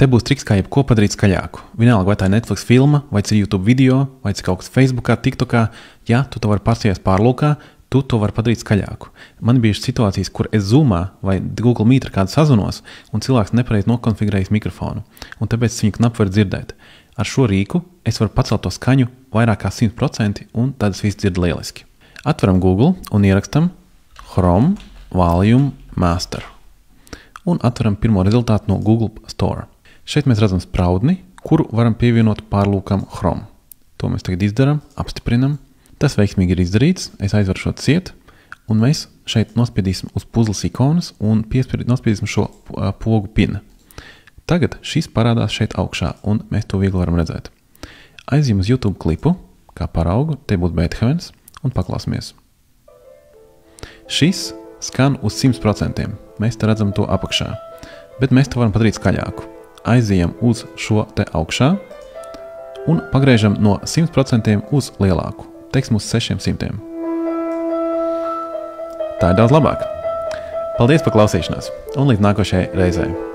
Te būs triks, kā jebko padarīt skaļāku. Vienalga, vai tā ir Netflix filma, vai tas ir YouTube video, vai tas ir kaut kas Facebookā, TikTokā. Ja tu to vari paskatīties pārlūkā, tu to vari padarīt skaļāku. Man bija situācijas, kur es Zoomā vai Google Meet ar kādu sazinos, un cilvēks nepareizi nokonfigurējis mikrofonu, un tāpēc es viņu knapi var dzirdēt. Ar šo rīku es varu pacelt to skaņu vairāk kā 100%, un tad es visu dzirdu lieliski. Atveram Google un ierakstam Chrome Volume Master. Un atveram pirmo rezultātu no Google Store. Šeit mēs redzam spraudni, kuru varam pievienot pārlūkam Chrome. To mēs tagad izdaram, apstiprinam. Tas veiksmīgi ir izdarīts. Es aizveru šo ciet, un mēs šeit nospiedīsim uz puzles ikonas un nospiedīsim šo pogu pina. Tagad šis parādās šeit augšā, un mēs to viegli varam redzēt. Aizjām uz YouTube klipu, kā paraugu, te būs Beethovens, un paklausamies. Šis skan uz 100%. Mēs te redzam to apakšā, bet mēs to varam padarīt skaļāku. Aizjām uz šo te augšā un pagriežam no 100% uz lielāku, teiksim uz 600. Tā ir daudz labāk. Paldies par klausīšanos un līdz nākošajai reizei.